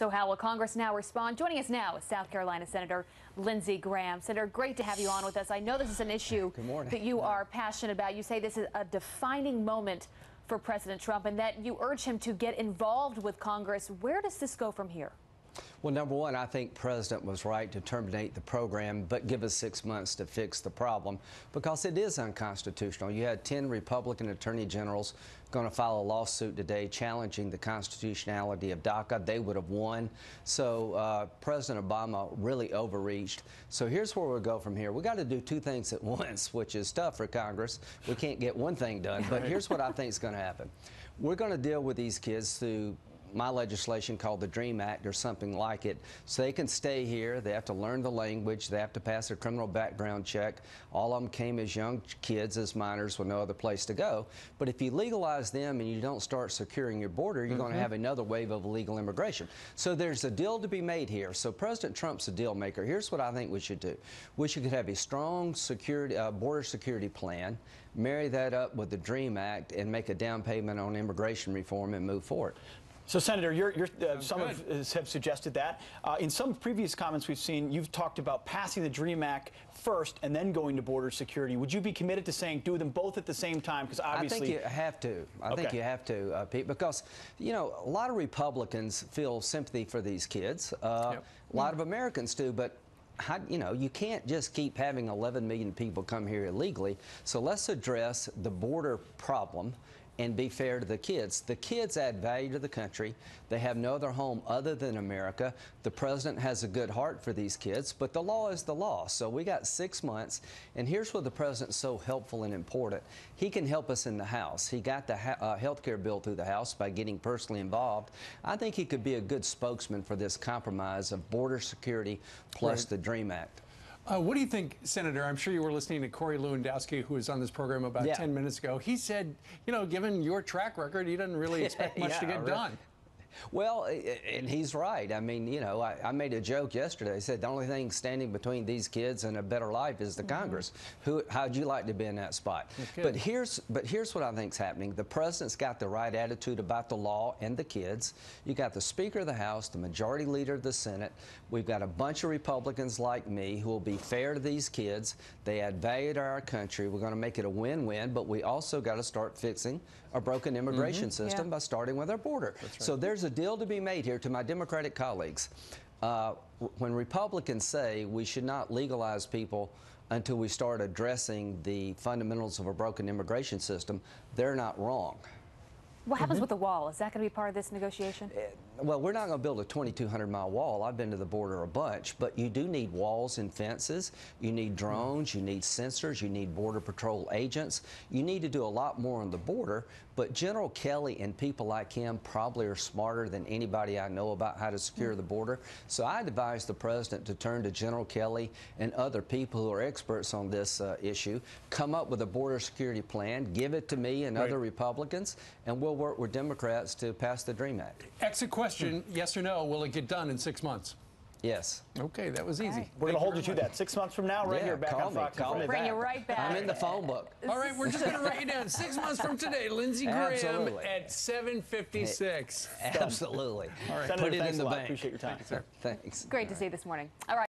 So how will Congress now respond? Joining us now is South Carolina Senator Lindsey Graham. Senator, great to have you on with us. I know this is an issue that you are passionate about. You say this is a defining moment for President Trump and that you urge him to get involved with Congress. Where does this go from here? Well, number one, I think the president was right to terminate the program, but give us 6 months to fix the problem because it is unconstitutional. You had 10 Republican attorney generals going to file a lawsuit today challenging the constitutionality of DACA. They would have won. So President Obama really overreached. So here's where we'll go from here. We got to do two things at once, which is tough for Congress. We can't get one thing done, but here's what I think is going to happen. We're going to deal with these kids through my legislation called the DREAM Act or something like it, so they can stay here. They have to learn the language. They have to pass a criminal background check. All of them came as young kids, as minors, with no other place to go. But if you legalize them and you don't start securing your border, you're going to have another wave of illegal immigration. So there's a deal to be made here. So President Trump's a deal maker. Here's what I think we should do. We should have a strong security, border security plan, marry that up with the DREAM Act, and make a down payment on immigration reform and move forward. So, Senator, some have suggested that. In some previous comments we've seen, you've talked about passing the DREAM Act first and then going to border security. Would you be committed to saying do them both at the same time? Because obviously, I think you have to. I think you have to, Pete, because, you know, a lot of Republicans feel sympathy for these kids. A lot of Americans do, but you know, you can't just keep having 11 million people come here illegally. So let's address the border problem and be fair to the kids. The kids add value to the country. They have no other home other than America. The president has a good heart for these kids, but the law is the law. So we got 6 months, and here's where the president's so helpful and important. He can help us in the House. He got the health care bill through the House by getting personally involved. I think he could be a good spokesman for this compromise of border security plus the DREAM Act. What do you think, Senator? I'm sure you were listening to Corey Lewandowski, who was on this program about 10 minutes ago. He said, you know, given your track record, he doesn't really expect much to get done. Well, and he's right. I mean, you know, I made a joke yesterday. I said the only thing standing between these kids and a better life is the Congress. How'd you like to be in that spot? But here's what I think's happening. The president's got the right attitude about the law and the kids. You got the Speaker of the House, the Majority Leader of the Senate. We've got a bunch of Republicans like me who will be fair to these kids. They add value to our country. We're going to make it a win-win, but we also got to start fixing a broken immigration system by starting with our border. So there's a deal to be made here. To my Democratic colleagues, when Republicans say we should not legalize people until we start addressing the fundamentals of a broken immigration system, they're not wrong. What happens with the wall? Is that going to be part of this negotiation? Well, we're not going to build a 2,200-mile wall. I've been to the border a bunch, but you do need walls and fences. You need drones. You need sensors. You need Border Patrol agents. You need to do a lot more on the border, but General Kelly and people like him probably are smarter than anybody I know about how to secure the border. So I'd advise the president to turn to General Kelly and other people who are experts on this issue, come up with a border security plan, give it to me and other Republicans, and we'll work with Democrats to pass the DREAM Act. Exit question, yes or no, will it get done in 6 months? Yes. Okay, that was easy. We're going to hold you to that. 6 months from now, right here, back on Fox. Bring you right back. I'm in the phone book. All right, we're just going to write you down 6 months from today. Lindsey Graham at 7:56. Absolutely. All right. Senator, put it in the a lot. bank. Appreciate your time. Thank you, sir. Thanks. Great to see you this morning. All right.